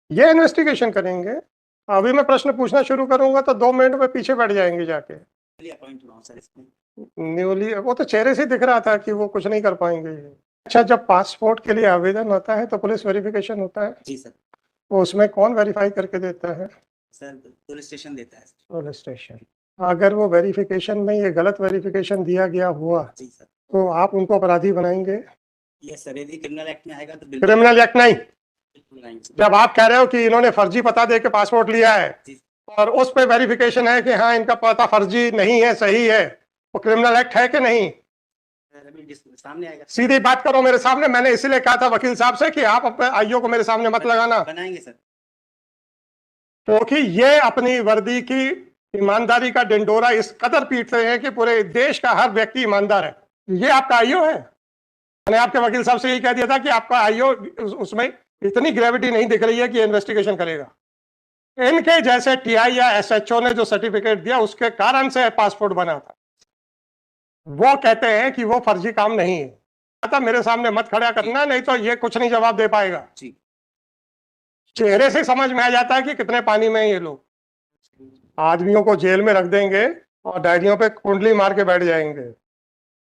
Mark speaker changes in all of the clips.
Speaker 1: ये इन्वेस्टिगेशन करेंगे। अभी मैं प्रश्न पूछना शुरू करूंगा तो 2 मिनट में पीछे बैठ जाएंगे जाके।
Speaker 2: अपॉइंट हुआ हूं सर इसमें।
Speaker 1: न्यूली वो तो चेहरे से दिख रहा था कि वो कुछ नहीं कर पाएंगे। अच्छा, जब पासपोर्ट के लिए आवेदन होता है तो पुलिस वेरिफिकेशन होता है,
Speaker 2: जी सर।
Speaker 1: वो उसमें कौन वेरीफाई करके देता है?
Speaker 2: सर पुलिस स्टेशन देता है सर।
Speaker 1: Police station. अगर वो वेरिफिकेशन में ये गलत वेरिफिकेशन दिया गया हुआ
Speaker 2: जी सर।
Speaker 1: तो आप उनको अपराधी बनाएंगे?
Speaker 2: ये सर यदि क्रिमिनल एक्ट में आएगा तो बिल्कुल
Speaker 1: क्रिमिनल एक्ट नहीं।
Speaker 2: बनाएंगे सर।
Speaker 1: जब आप कह रहे हो कि इन्होंने फर्जी पता दे के पासपोर्ट लिया है
Speaker 2: जी
Speaker 1: और उस पे वेरिफिकेशन है कि हाँ इनका पता फर्जी नहीं है, सही है, वो क्रिमिनल एक्ट है कि नहीं?
Speaker 2: सर अभी सामने आएगा।
Speaker 1: सीधी बात करो मेरे सामने। मैंने इसीलिए कहा था वकील साहब से कि आप अपने आईओ को मेरे सामने मत लगाना,
Speaker 2: बनाएंगे सर।
Speaker 1: क्योंकि ये अपनी वर्दी की ईमानदारी का डिंडोरा इस कदर पीटते हैं कि पूरे देश का हर व्यक्ति ईमानदार है। ये आपका आईओ है? मैंने आपके वकील साहब से यही कह दिया था कि आपका आईओ उसमें इतनी ग्रेविटी नहीं दिख रही है कि इन्वेस्टिगेशन करेगा। इनके जैसे टीआई या एसएचओ ने जो सर्टिफिकेट दिया उसके कारण से पासपोर्ट बना था। वो कहते हैं कि वो फर्जी काम नहीं है। आता मेरे सामने मत खड़ा करना, नहीं तो ये कुछ नहीं जवाब दे पाएगा।
Speaker 2: जी।
Speaker 1: चेहरे से समझ में आ जाता है कि कितने पानी में है ये लोग। आदमियों को जेल में रख देंगे और डायरियों पे कुंडली मार के बैठ जाएंगे।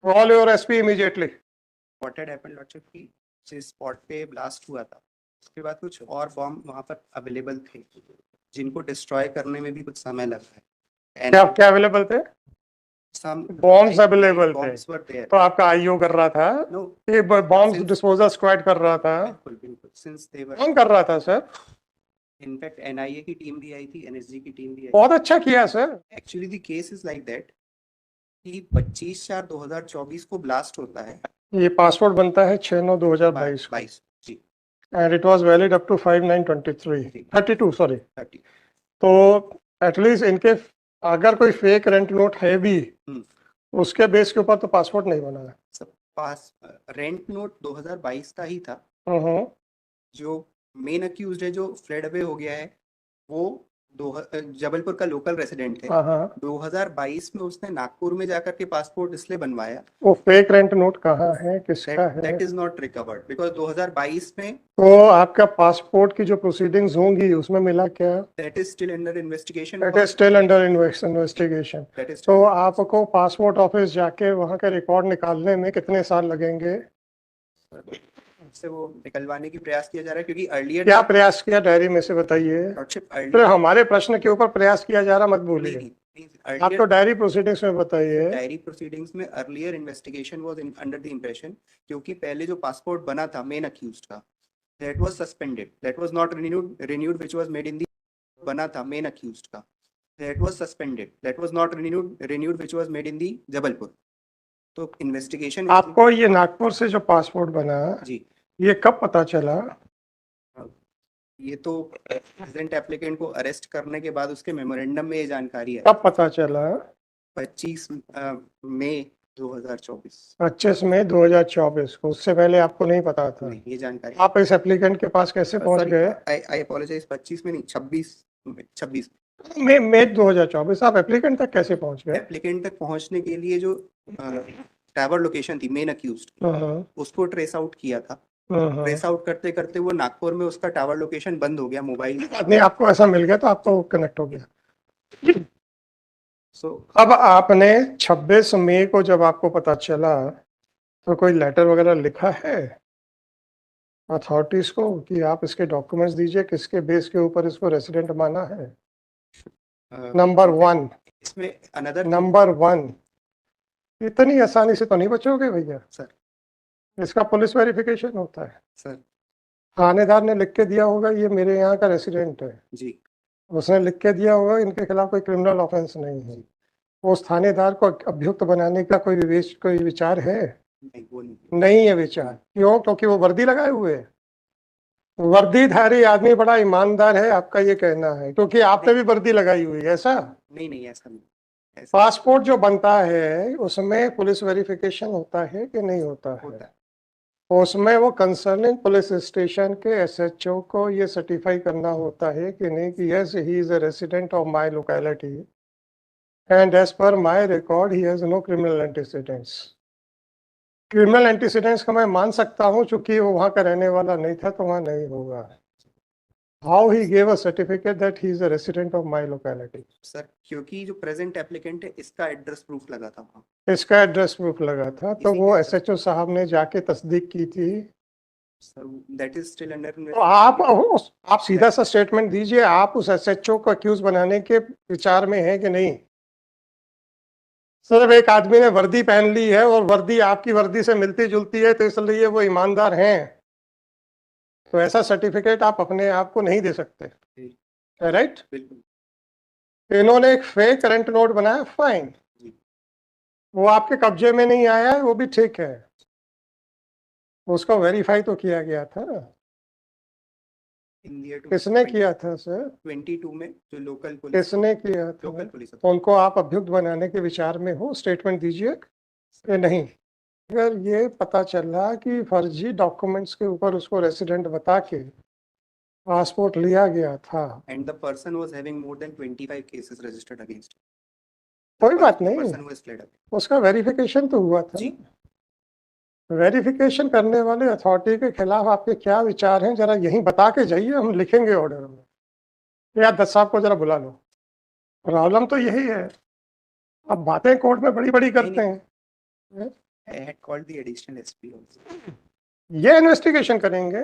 Speaker 1: Call your SP immediately.
Speaker 3: What had happened lordship की जिस स्पॉट पे ब्लास्ट हुआ था उसके बाद कुछ और बॉम्ब वहां पर अवेलेबल थे जिनको डिस्ट्रॉय करने में भी कुछ समय लगा है।
Speaker 1: क्या क्या अवेलेबल थे? बॉम्ब्स अवेलेबल थे तो आपका आईओ कर रहा था? ये बॉम्ब्स डिस्पोजल स्क्वाड कर रहा था?
Speaker 3: बिल्कुल बिल्कुल सिंस दे वर
Speaker 1: कौन कर रहा था सर?
Speaker 3: इनफैक्ट एनआईए की टीम भी आई थी, एनएसजी की टीम भी आई।
Speaker 1: बहुत अच्छा किया sir.
Speaker 3: Actually the case is like that कि 25/4/2024 को ब्लास्ट होता है।
Speaker 1: ये पासपोर्ट बनता है 6/9/2022 को
Speaker 3: 22 जी।
Speaker 1: And it was valid up to 5/9/23 32 sorry.
Speaker 3: 30
Speaker 1: तो एटलीस्ट इनके अगर कोई फेक रेंट नोट है भी उसके बेस के ऊपर तो पासपोर्ट नहीं बना है।
Speaker 3: सब पास रेंट नोट 2022 का ही था।
Speaker 1: हम्म।
Speaker 3: जो मेन अक्यूज्ड है जो फ्लेड अवे हो गया है वो जबलपुर का लोकल रेसिडेंट थे।
Speaker 1: हाँ
Speaker 3: 2022 में उसने नागपुर में जाकर के पासपोर्ट इसलिए बनवाया।
Speaker 1: वो फेक रेंट नोट कहाँ है, किसका है?
Speaker 3: That is not recovered because 2022 में
Speaker 1: तो आपका पासपोर्ट की जो प्रोसीडिंग्स होंगी उसमें मिला क्या?
Speaker 3: That is still under investigation.
Speaker 1: That is still under investigation. तो आपको पासपोर्ट ऑफिस जाके वहाँ के रिकॉर्ड निकालने में कितने साल लगेंगे?
Speaker 3: से वो निकलवाने की प्रयास किया जा रहा है क्योंकि अर्लियर
Speaker 1: क्या प्रयास किया डायरी में से बताइए? फिर हमारे प्रश्न के ऊपर प्रयास किया जा रहा मत बोलिए, आप तो डायरी प्रोसीडिंग्स में बताइए।
Speaker 3: डायरी प्रोसीडिंग्स में earlier investigation was under the impression क्योंकि पहले जो पासपोर्ट बना था मेन अक्यूज्ड का that was suspended, that was not renewed which was made in the बना था मेन अक्यूज्ड का that was suspended, that was not renewed which was made in the Jabalpur. तो इन्वेस्टिगेशन
Speaker 1: आपको ये नागपुर से जो पासपोर्ट बना
Speaker 3: जी
Speaker 1: ये कब पता चला?
Speaker 3: ये तो प्रेजेंट एप्लीकेंट को अरेस्ट करने के बाद उसके मेमोरेंडम में ये जानकारी है।
Speaker 1: कब पता चला?
Speaker 3: 25 मई 2024।
Speaker 1: 25 मई 2024 को? उससे पहले आपको नहीं पता था?
Speaker 3: नहीं, ये जानकारी
Speaker 1: आप इस एप्लीकेंट के पास कैसे पहुंच गए?
Speaker 3: आई अपोलोजाइज 25 में नहीं 26
Speaker 1: मई 2024 आप एप्लीकेंट तक कैसे पहुंच गए?
Speaker 3: एप्लीकेंट तक पहुंचने के लिए जो टावर लोकेशन थी मेन अक्यूज्ड उसको ट्रेस आउट किया था। ट्रेस आउट करते करते वो नागपुर में उसका टावर लोकेशन बंद हो गया मोबाइल।
Speaker 1: नहीं, आपको ऐसा मिल गया तो आपको कनेक्ट हो गया। अब आपने 26 मई को जब आपको पता चला तो कोई लेटर वगैरह लिखा है अथॉरिटीज को कि आप इसके डॉक्यूमेंट्स दीजिए, किसके बेस के ऊपर इसको रेसिडेंट माना है? नंबर 1
Speaker 3: इसमें अनदर
Speaker 1: नंबर 1 इतनी आसानी से तो नहीं बचोगे भैया
Speaker 3: सर।
Speaker 1: इसका पुलिस वेरिफिकेशन होता है
Speaker 3: सर।
Speaker 1: थानेदार ने लिख के दिया होगा ये मेरे यहाँ का रेसिडेंट है
Speaker 3: जी।
Speaker 1: उसने लिख के दिया होगा इनके खिलाफ कोई क्रिमिनल ऑफेंस नहीं है। उस थानेदार को अभियुक्त बनाने का कोई विचार है?
Speaker 3: नहीं, वो
Speaker 1: नहीं है विचार। क्यों? क्योंकि वो वर्दी लगाए हुए है। वर्दीधारी आदमी बड़ा ईमानदार है आपका ये कहना है, क्योंकि आपने भी वर्दी लगाई हुई है ऐसा?
Speaker 3: नहीं ऐसा नहीं।
Speaker 1: पासपोर्ट जो बनता है उसमें पुलिस वेरिफिकेशन होता है कि नहीं होता है? उसमें वो कंसर्निंग पुलिस स्टेशन के एसएचओ को ये सर्टिफाई करना होता है कि नहीं कि yes he is a resident of my locality and as per my record he has no criminal antecedents. Criminal antecedents का मैं मान सकता हूं, चूंकि वो वहां का रहने वाला नहीं था तो वहां नहीं होगा। How he gave a certificate that he is a resident of my locality?
Speaker 3: Sir क्योंकि जो प्रेजेंट एप्लीकेंट है इसका एड्रेस प्रूफ लगा था वहाँ।
Speaker 1: इसका एड्रेस प्रूफ लगा था, तो
Speaker 3: इसी
Speaker 1: वो
Speaker 3: के
Speaker 1: एसएचओ साहब ने जाके तस्दीक की थी।
Speaker 3: Sir that is still under
Speaker 1: तो आप सीधा सा स्टेटमेंट दीजिए, आप उस एसएचओ को अक्यूज बनाने के विचार में हैं कि नहीं? सिर्फ एक आदमी ने वर्दी पहन ली है और वर्दी आपकी वर्दी से मिलती जुलती है, तो इसलिए वो ईमानदार हैं, तो ऐसा सर्टिफिकेट आप अपने आप को नहीं दे सकते, राइट?
Speaker 3: बिल्कुल।
Speaker 1: इन्होंने एक फेक करंट नोट बनाया, फाइन, वो आपके कब्जे में नहीं आया है, वो भी ठीक है, उसको वेरीफाई तो किया गया था। किसने किया था सर?
Speaker 3: 22 में जो लोकल पुलिस,
Speaker 1: किसने किया था?
Speaker 3: लोकल पुलिस
Speaker 1: तो उनको आप अभियुक्त बनाने के विचार में हो, स्टेटमेंट दीजिए कि नहीं। अगर ये पता चला कि फर्जी डॉक्यूमेंट्स के ऊपर उसको रेसिडेंट बता के पासपोर्ट लिया गया था,
Speaker 3: and the person was having more than 25 cases registered against,
Speaker 1: कोई बात नहीं,
Speaker 3: पर्सन वाज फ्लेड अप।
Speaker 1: उसका वेरिफिकेशन तो हुआ था।
Speaker 3: जी।
Speaker 1: वेरिफिकेशन करने वाले अथॉरिटी के खिलाफ आपके क्या विचार हैं, जरा यहीं बता के जाइए, हम लिखेंगे ऑर्डर में, या दस साहब को जरा बुला लो। प्रॉब्लम तो यही है, अब बातें कोर्ट में बड़ी बड़ी करते हैं।
Speaker 3: I had called the additional SP also.
Speaker 1: ये इन्वेस्टिगेशन करेंगे।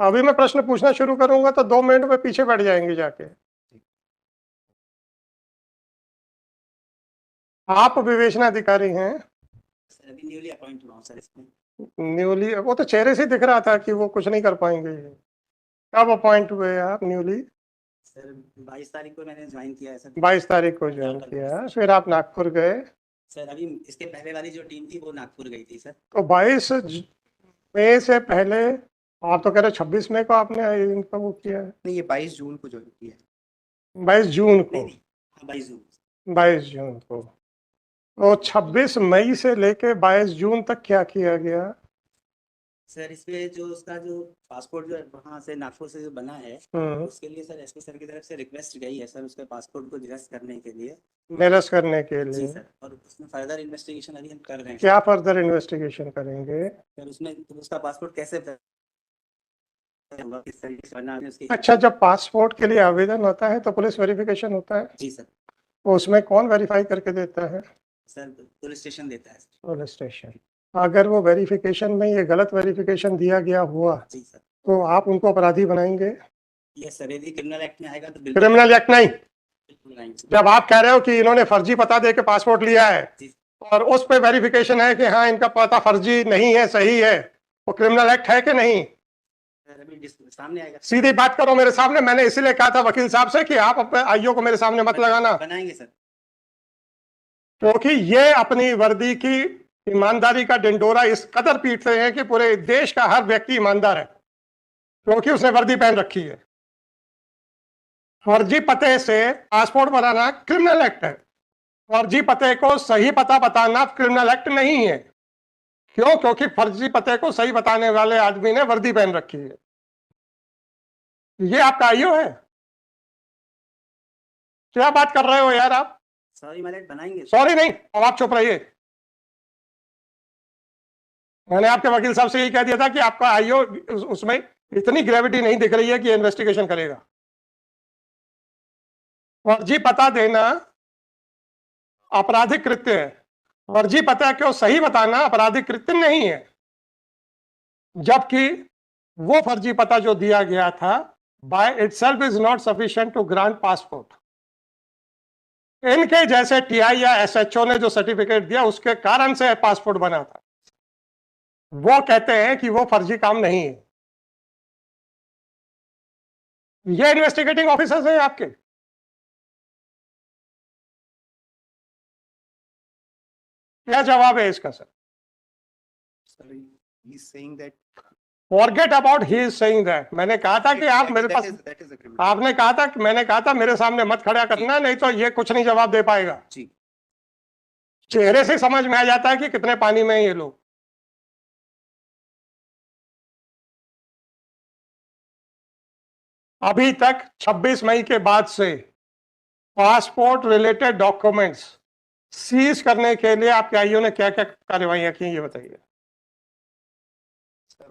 Speaker 1: अभी मैं प्रश्न पूछना शुरू करूंगा तो 2 मिनट में पीछे बैठ जाएंगे जाके। आप विवेचना अधिकारी हैं,
Speaker 2: सर अभी न्यूली अपॉइंट हुआ हूं सर इसमें।
Speaker 1: न्यूली? वो तो चेहरे से दिख रहा था कि वो कुछ नहीं कर पाएंगे। कब अपॉइंट हुए आप न्यूली?
Speaker 2: सर 22 तारीख को मैंने ज्वाइन किया है सर।
Speaker 1: 22 तारीख को ज्वाइन किया, फिर आप नागपुर गए।
Speaker 2: सर अभी इसके पहले वाली जो टीम थी वो नागपुर गई थी सर।
Speaker 1: तो 22 मई से पहले आप तो कह रहे 26 मई को आपने इनका वो किया है?
Speaker 3: नहीं, ये 22 जून को ज्वाइन किया है।
Speaker 1: 22 जून को?
Speaker 2: नहीं, हाँ 22 जून।
Speaker 1: 22 जून को। तो 26 मई से लेके 22 जून तक क्या किया गया?
Speaker 2: सर इसमें जो उसका जो पासपोर्ट जो वहाँ से नागपुर से जो बना है, उसके लिए सर एसपी सर की तरफ से रिक्वेस्ट गई है सर उसके पासपोर्ट को निरस्त करने के लिए।
Speaker 1: निरस्त करने के
Speaker 2: जी
Speaker 1: लिए?
Speaker 2: सर, और उसमें फर्दर इन्वेस्टिगेशन अभी हम कर रहे हैं।
Speaker 1: क्या फर्दर इन्वेस्टिगेशन करेंगे?
Speaker 2: सर उसमें तो उसका पासपोर्ट कैसे होगा, किस तरीके से बना है उसकी।
Speaker 1: अच्छा, जब पासपोर्ट के लिए आवेदन होता है तो पुलिस वेरिफिकेशन होता है?
Speaker 2: जी सर।
Speaker 1: तो उसमें कौन वेरीफाई करके देता है?
Speaker 2: सर पुलिस स्टेशन देता है।
Speaker 1: Police station. अगर वो वेरिफिकेशन में ये गलत वेरिफिकेशन दिया गया हुआ,
Speaker 2: जी सर,
Speaker 1: तो आप उनको अपराधी बनाएंगे?
Speaker 2: ये सर यदि क्रिमिनल एक्ट में आएगा तो बिल्कुल
Speaker 1: क्रिमिनल एक्ट नहीं।
Speaker 2: आएंगे।
Speaker 1: जब आप कह रहे हो कि इन्होंने फर्जी पता दे के पासपोर्ट लिया है
Speaker 2: जी।
Speaker 1: और उस पे वेरिफिकेशन है कि हाँ इनका पता फर्जी नहीं है, सही है, वो क्रिमिनल एक्ट है कि नहीं?
Speaker 2: सर अभी सामने आएगा।
Speaker 1: सीधी बात करो मेरे सामने। मैंने इसीलिए कहा था वकील साहब से कि आप अपने आईओ को मेरे सामने मत लगाना,
Speaker 2: बनाएंगे सर,
Speaker 1: क्योंकि ये अपनी वर्दी की ईमानदारी का ढिंढोरा इस कदर पीट रहे हैं कि पूरे देश का हर व्यक्ति ईमानदार है, क्योंकि उसने वर्दी पहन रखी है। फर्जी पते से पासपोर्ट बनाना क्रिमिनल एक्ट है, फर्जी पते को सही पता बताना क्रिमिनल एक्ट नहीं है। क्यों? क्योंकि फर्जी पते को सही बताने वाले आदमी ने वर्दी पहन रखी है। ये आपका आईओ है? क्या बात कर रहे हो यार आप?
Speaker 2: सॉरी मैलेट बनाएंगे।
Speaker 1: सॉरी नहीं, अब आप चुप रहिए। मैंने आपके वकील साहब से यही कह दिया था कि आपका आईओ उसमें इतनी ग्रेविटी नहीं दिख रही है कि इन्वेस्टिगेशन करेगा। फर्जी पता देना आपराधिक कृत्य है, फर्जी पता को सही बताना आपराधिक कृत्य नहीं है। जबकि वो फर्जी पता जो दिया गया था by itself is not sufficient to grant passport. इनके जैसे टीआई या एसएचओ ने जो सर्टिफिकेट दिया उसके कारण से पासपोर्ट बना था। वो कहते हैं कि वो फर्जी काम नहीं है। ये इन्वेस्टिगेटिंग ऑफिसर्स हैं आपके। क्या जवाब है इसका sir?
Speaker 3: Sorry, he's saying that
Speaker 1: forget about he is saying that. मैंने कहा था कि आप मेरे पास,
Speaker 3: that is a criminal.
Speaker 1: आपने कहा था कि मैंने कहा था मेरे सामने मत खड़ा करना, नहीं तो ये कुछ नहीं जवाब दे पाएगा।
Speaker 3: जी।
Speaker 1: चेहरे से समझ में आ जाता है कि कितने पानी में हैं ये लोग। अभी तक 26 मई के बाद से पासपोर्ट रिलेटेड डॉक्यूमेंट्स सीज करने के लिए आपके आईओ ने क्या क्या कार्रवाइयां की, ये बताइए।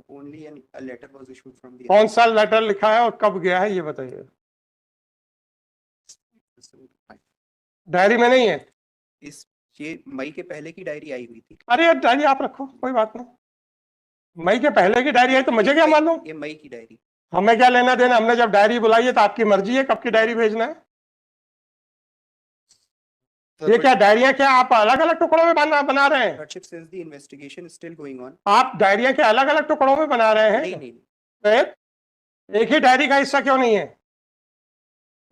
Speaker 3: Only a letter was issued from the.
Speaker 1: कौन सा लेटर लिखा है और कब गया है ये बताइए, डायरी में नहीं है?
Speaker 3: इस ये मई के पहले की डायरी आई हुई थी।
Speaker 1: अरे यार डायरी आप रखो, कोई बात नहीं। मई के पहले की डायरी आई तो मुझे क्या मालूम?
Speaker 3: ये मई की डायरी।
Speaker 1: हमें क्या लेना देना? हमने जब डायरी बुलाई है तो आपकी मर्जी है कब की डायरी भेजना है। ये क्या डायरियां क्या आप अलग अलग टुकड़ों में बना रहे हैं?
Speaker 3: Lordship says the investigation is still going on.
Speaker 1: आप डायरियां क्या अलग अलग टुकड़ों में बना रहे
Speaker 3: नहीं
Speaker 1: हैं?
Speaker 3: नहीं,
Speaker 1: फिर एक ही डायरी का हिस्सा क्यों नहीं है?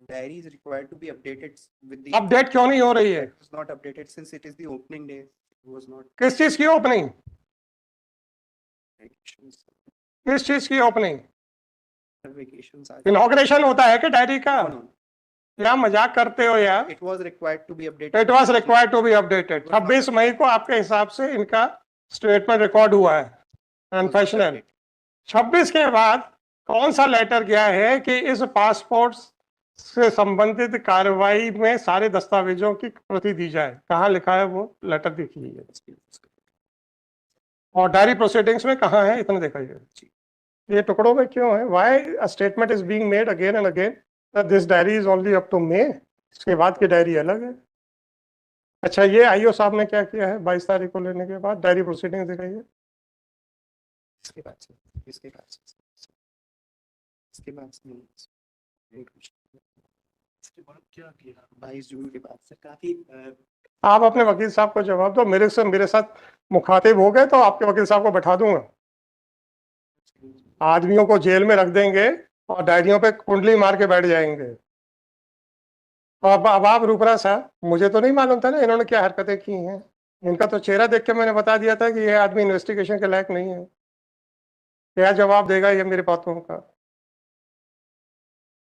Speaker 3: Diary is required to be updated with the.
Speaker 1: Update क्यों नहीं हो रही है?
Speaker 3: It was not updated since it is the opening day. It was not.
Speaker 1: किस चीज की ओपनिंग? किस चीज की ओपनिंग?
Speaker 3: Vacations are.
Speaker 1: इनॉग्रेशन होता है कि डायरी का?
Speaker 3: No, no.
Speaker 1: क्या मजाक करते हो यार?
Speaker 3: It was required to be updated.
Speaker 1: It was required to be updated. 26 मई को आपके हिसाब से इनका स्टेटमेंट रिकॉर्ड हुआ है अनफैशनल। 26 के बाद कौन सा लेटर गया है कि इस पासपोर्ट से संबंधित कार्रवाई में सारे दस्तावेजों की प्रति दी जाए? कहाँ लिखा है वो लेटर? देखिए। और डायरी प्रोसीडिंग्स में कहाँ है? इतना दिखाइए। ये टुकड़ों में क्यों है? Why a statement is being made again and again this diary is only up to May, इसके बाद की डायरी अलग है। अच्छा, ये आईओ साहब ने क्या किया है 22 तारीख को लेने के बाद? डायरी प्रोसीडिंग दिखाइए।
Speaker 3: इसके बाद से, इसके बाद से, इसके बाद से, इसके बाद क्या किया? 22 जून के बाद से काफी।
Speaker 1: आप अपने वकील साहब को जवाब दो। मेरे साथ मुखातिब हो गए तो आपके वकील साहब को बैठा दूंगा, आदमियों को जेल में रख देंगे और डायरियों पे कुंडली मार के बैठ जाएंगे। अब आप रूपरा साहब, मुझे तो नहीं मालूम था ना इन्होंने क्या हरकतें की हैं। इनका तो चेहरा देख के मैंने बता दिया था कि ये आदमी इन्वेस्टिगेशन के लायक नहीं है। क्या जवाब देगा ये मेरी बातों का?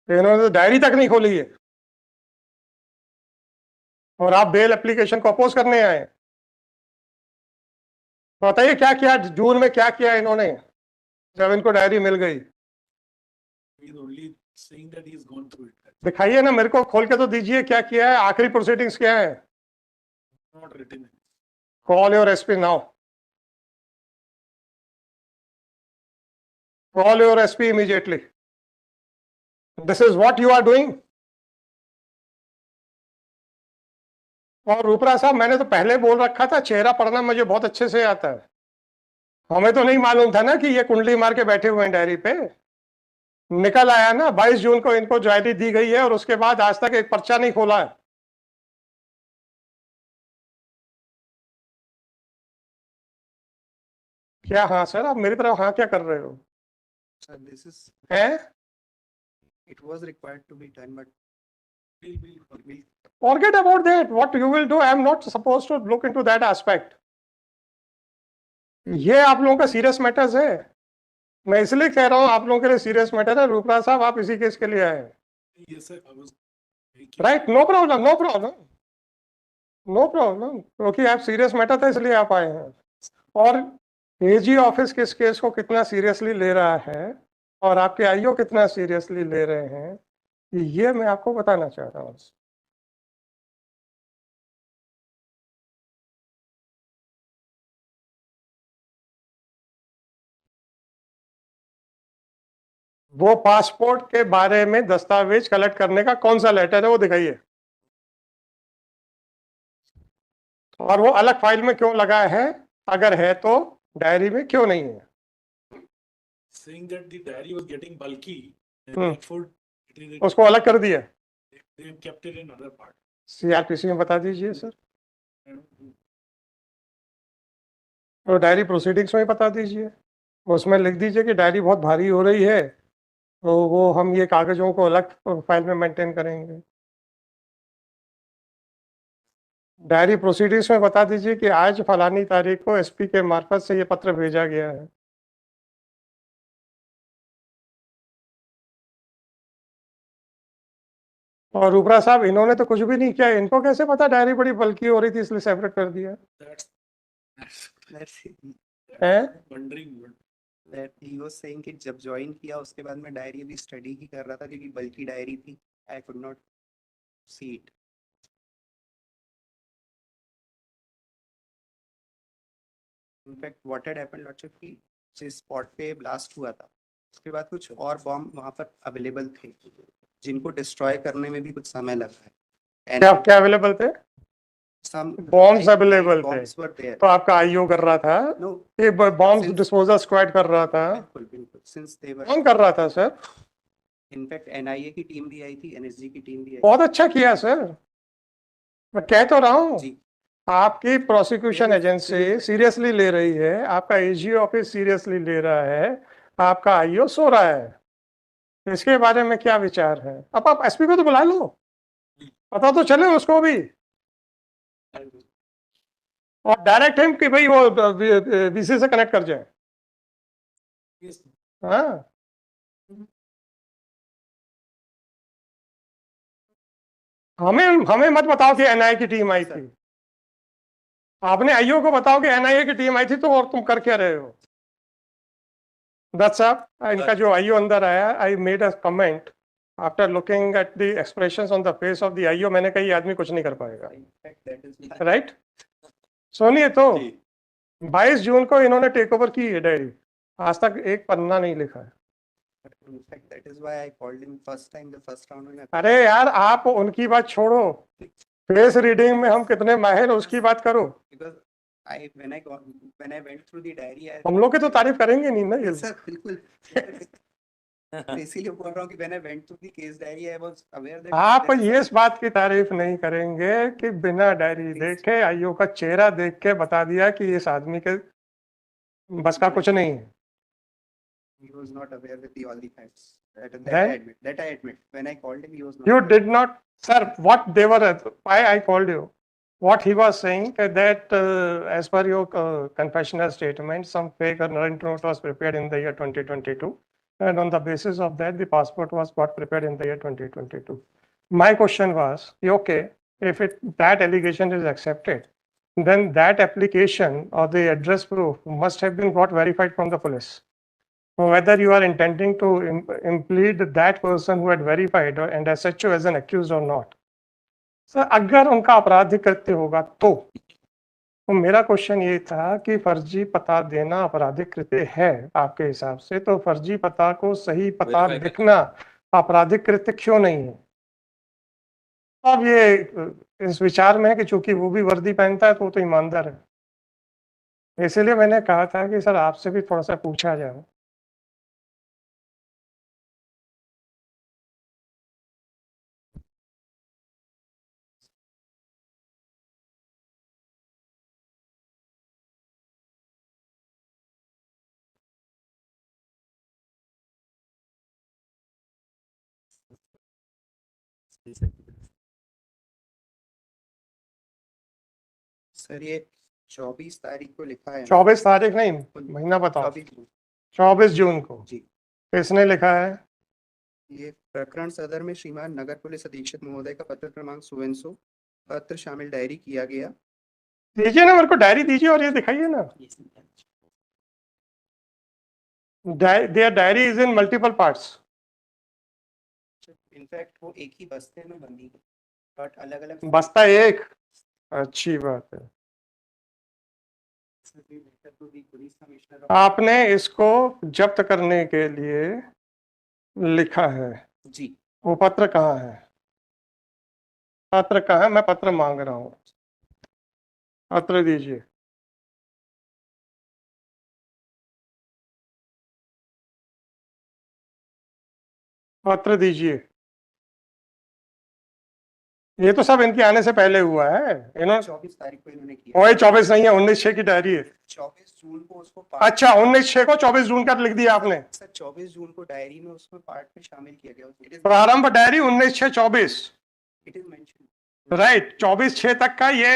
Speaker 1: इन्होंने तो डायरी तक नहीं खोली है और आप बेल एप्लीकेशन को अपोज करने आए। बताइए क्या किया जून में, क्या किया इन्होंने जब इनको डायरी मिल गई? दिखाइए ना, मेरे को खोल के तो दीजिए क्या किया है, आखिरी प्रोसीडिंग्स क्या है? Call your SP now, call your SP immediately. This is what you are doing. और रूपरा साहब, मैंने तो पहले बोल रखा था चेहरा पढ़ना मुझे बहुत अच्छे से आता है। हमें तो नहीं मालूम था ना कि ये कुंडली मार के बैठे हुए हैं डायरी पे। निकल आया ना 22 जून को इनको डायरी दी गई है और उसके बाद आज तक एक पर्चा नहीं खोला है। क्या हाँ सर, आप मेरी तरफ हाँ क्या कर रहे हो?
Speaker 3: Sir, this is.
Speaker 1: हैं?
Speaker 3: It was required to be done, but we'll.
Speaker 1: Forget about that. What you will do, I am not supposed to look into that aspect. ये आप लोगों का सीरियस मैटर्स है। मैं इसलिए कह रहा हूँ आप लोगों के लिए सीरियस मैटर है। रूपराज साहब, आप इसी केस के लिए आए हैं, right? No problem, no problem, no problem, क्योंकि आप सीरियस मैटर था इसलिए आप आए हैं। और एजी ऑफिस किस केस को कितना सीरियसली ले रहा है और आपके आईओ कितना सीरियसली ले रहे हैं, ये मैं आपको बताना चाह रहा हूँ। वो पासपोर्ट के बारे में दस्तावेज कलेक्ट करने का कौन सा लेटर है वो दिखाइए। और वो अलग फाइल में क्यों लगा है? अगर है तो डायरी में क्यों नहीं है?
Speaker 4: Saying that the diary was getting bulky, and
Speaker 1: Hmm.
Speaker 4: therefore it is
Speaker 1: उसको अलग कर दिया।
Speaker 4: they have kept it in other part.
Speaker 1: CrPC में बता दीजिए सर, तो डायरी प्रोसीडिंग्स में बता दीजिए, उसमें लिख दीजिए कि डायरी बहुत भारी हो रही है तो वो हम ये कागजों को अलग फाइल में मेंटेन करेंगे। डायरी प्रोसीडिंग्स में बता दीजिए कि आज फलानी तारीख को एसपी के मार्फत से ये पत्र भेजा गया है। और रूपरा साहब, इन्होंने तो कुछ भी नहीं किया, इनको कैसे पता डायरी बड़ी बल्कि हो रही थी इसलिए सेपरेट कर दिया
Speaker 3: That's
Speaker 1: है?
Speaker 4: wondering what
Speaker 3: that he was saying कि जब ज्वाइन किया उसके बाद मैं डायरी अभी स्टडी ही कर रहा था क्योंकि बल्कि डायरी थी, I could not see it. In fact, what had happened, Lordship, कि जिस स्पॉट पे ब्लास्ट हुआ था उसके बाद कुछ और बॉम्ब वहां पर अवेलेबल थे जिनको डिस्ट्रॉय करने में भी कुछ समय लगा है।
Speaker 1: क्या क्या अवेलेबल थे?
Speaker 3: some
Speaker 1: Bombs available थे।
Speaker 3: bombs were there।
Speaker 1: तो आपका आईओ कर रहा था
Speaker 3: No,
Speaker 1: कि बॉम्ब
Speaker 3: Since-
Speaker 1: डिस्पोजल स्क्वाड कर रहा था?
Speaker 3: बिल्कुल बिल्कुल since they were
Speaker 1: कौन कर रहा था सर?
Speaker 3: इनफैक्ट एनआईए की टीम भी आई थी, एनएसजी की टीम भी आई
Speaker 1: बहुत अच्छा किया सर, मैं कह तो रहा हूँ।
Speaker 3: जी।
Speaker 1: आपकी prosecution
Speaker 3: Very
Speaker 1: agency
Speaker 3: serious।
Speaker 1: Seriously ले रही है, आपका एजी ऑफिस सीरियसली ले रहा है, आपका आईओ सो रहा है। इसके बारे में क्या विचार है? अब आप एसपी को तो बुला लो, पता तो चले उसको भी, और डायरेक्ट हिम कि भाई वो वीसी से कनेक्ट कर जाए।
Speaker 4: Yes.
Speaker 1: हाँ, हमें हमें मत बताओ कि एनआईए की टीम आई थी। आपने आईओ को बताओ कि एनआईए की टीम आई थी, तो और तुम कर क्या रहे हो? दत्त साहब, इनका जो आईओ अंदर आया, I made a comment after looking at the expressions on the face of the IO, मैंने कहा ये आदमी कुछ नहीं कर पाएगा।
Speaker 3: In fact that is
Speaker 1: right? सुनिए तो 22 जून को इन्होंने टेक ओवर की है डायरी, आज तक एक पन्ना नहीं लिखा है।
Speaker 3: In fact that is why I called him first time the first round में।
Speaker 1: अरे यार, आप उनकी बात छोड़ो, फेस रीडिंग में हम कितने माहिर हैं उसकी बात करो।
Speaker 3: Because I when I went through the diary I
Speaker 1: हम लोग की तो तारीफ करेंगे नहीं ना ये।
Speaker 3: सर बिल्कुल इसीलिए बोल रहा हूँ कि when I went through the case diary I was aware that
Speaker 1: आप ये इस बात की तारीफ नहीं करेंगे कि बिना डायरी देखे आईओ का चेहरा देख के बता दिया कि इस आदमी के बस का कुछ नहीं है।
Speaker 3: he was not aware with all the facts
Speaker 1: Then-
Speaker 3: that I admit when I called him he was not
Speaker 1: You
Speaker 3: aware.
Speaker 1: did not, sir. What they were, why I called you? What he was saying that as per your confessional statement, some fake warrant note was prepared in the year 2022, and on the basis of that, the passport was got prepared in the year 2022. My question was, okay, if that allegation is accepted, then that application or the address proof must have been got verified from the police. Whether you are intending to implead that person who had verified and SHO as an accused or not. Sir, अगर उनका आपराधिक कृत्य होगा तो मेरा question ये था कि फर्जी पता देना आपराधिक कृत्य है आपके हिसाब से, तो फर्जी पता को सही पता लिखना आपराधिक कृत्य क्यों नहीं है? अब ये इस विचार में है कि चूंकि वो भी वर्दी पहनता है तो वो तो ईमानदार है, इसलिए मैंने कहा था कि सर आपसे भी थोड़ा सा पूछा जाए।
Speaker 3: सर ये 24 तारीख को लिखा है
Speaker 1: 24 तारीख नहीं, महीना बताओ। 24 जून को
Speaker 3: जी।
Speaker 1: किसने लिखा है?
Speaker 3: ये प्रकरण सदर में श्रीमान नगर पुलिस अधीक्षक महोदय का पत्र क्रमांक 100 पत्र शामिल डायरी किया गया।
Speaker 1: दीजिए ना मेरे को, डायरी दीजिए और ये दिखाइए ना। Their diary is in multiple parts.
Speaker 3: In fact वो एक ही बस्ते में बनी है बट अलग अलग
Speaker 1: बस्ता एक, अच्छी बात है। आपने इसको जब्त करने के लिए लिखा है
Speaker 3: जी।
Speaker 1: वो पत्र कहाँ है? पत्र कहाँ है? मैं पत्र मांग रहा हूँ, पत्र दीजिए। पत्र दीजिए। ये तो सब इनके आने से पहले हुआ है। इन्होंने
Speaker 3: 24 तारीख को इन्होंने किया।
Speaker 1: ओए 24 नहीं है, 19/6 की डायरी है।
Speaker 3: 24 जून को उसको
Speaker 1: अच्छा, 19/6 को 24 जून का लिख दिया आपने।
Speaker 3: सर 24 जून को डायरी में उसमें पार्ट में शामिल किया गया।
Speaker 1: प्रारंभ diary 19/6/24,
Speaker 3: it is mention
Speaker 1: right. 24/6 तक का ये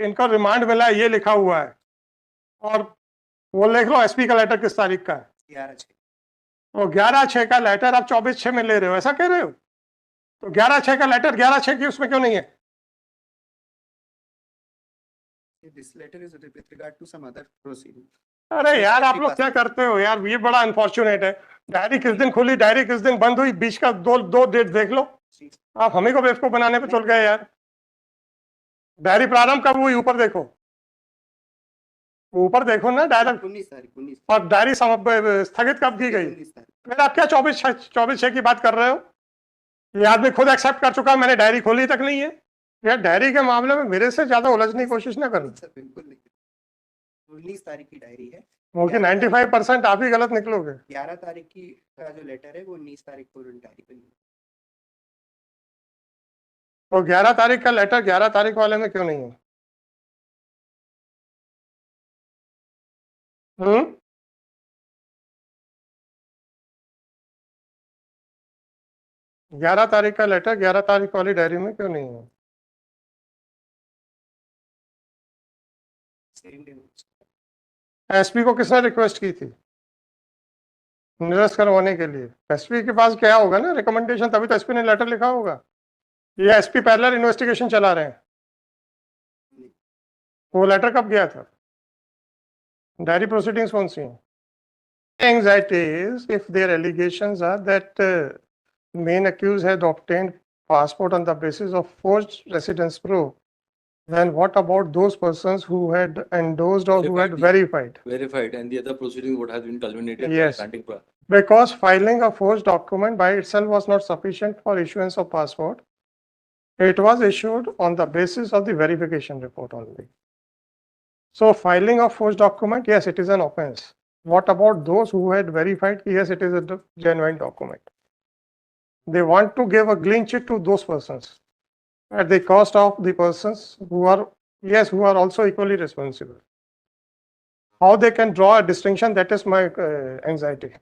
Speaker 1: इनको रिमांड मिला है, ये लिखा हुआ है। और वो लिख लो एसपी का लेटर किस तारीख का है?
Speaker 3: 11/6।
Speaker 1: और 11/6 का लेटर आप 24/6 में ले रहे हो, ऐसा कह रहे हो? तो 11/6 का लेटर 11/6 की उसमें क्यों नहीं है?
Speaker 3: This letter is with regard to some other proceeding.
Speaker 1: अरे यार, आप लोग क्या करते हो यार, ये बड़ा अनफॉर्चुनेट है। डायरी किस दिन खुली, डायरी किस दिन बंद हुई, बीच का दो डेट देख लो। आप हमें को बेवकूफ बनाने पे चल गए यार। डायरी प्रारंभ कब हुई ऊपर देखो, ऊपर देखो ना डायरेक्ट,
Speaker 3: 19 तारीख 19
Speaker 1: और डायरी स्थगित कब की गई?
Speaker 3: 19 तारीख
Speaker 1: फिर आप क्या 24/6 की बात कर रहे हो? ये आदमी खुद एक्सेप्ट कर चुका, मैंने डायरी खोली तक नहीं है। यार डायरी के मामले में मेरे से ज्यादा उलझने की कोशिश ना करना,
Speaker 3: सर बिल्कुल नहीं, 19 तारीख की डायरी है।
Speaker 1: क्योंकि 95% आप ही गलत निकलोगे।
Speaker 3: 11 तारीख की का जो लेटर है वो 19 तारीख को डायरी पे लिखा।
Speaker 1: तो 11 तारीख का लेटर 11 तारीख वाले में क्यों नहीं है? 11 तारीख का लेटर 11 तारीख वाली डायरी में क्यों नहीं है?
Speaker 3: सेम डे
Speaker 1: एसपी को किसने रिक्वेस्ट की थी निरस्त करवाने के लिए? एसपी के पास क्या होगा ना रिकमेंडेशन, तभी तो एसपी ने लेटर लिखा होगा। ये एसपी पैरेलल इन्वेस्टिगेशन चला रहे हैं। वो लेटर कब गया था? डायरी प्रोसीडिंग्स कौन सी हैं? Anxieties if their allegations are that main accused had obtained passport on the basis of forged residence proof, then what about those persons who had endorsed or who had verified?
Speaker 5: Verified, and the other proceeding would have been culminated.
Speaker 1: Yes.
Speaker 5: Granting
Speaker 1: Because filing a forged document by itself was not sufficient for issuance of passport. It was issued on the basis of the verification report only. So filing a forged document, yes, it is an offense. What about those who had verified? Yes, it is a genuine document. They want to give a clean sheet to those persons at the cost of the persons who are, yes, who are also equally responsible. How they can draw a distinction, that is my anxiety.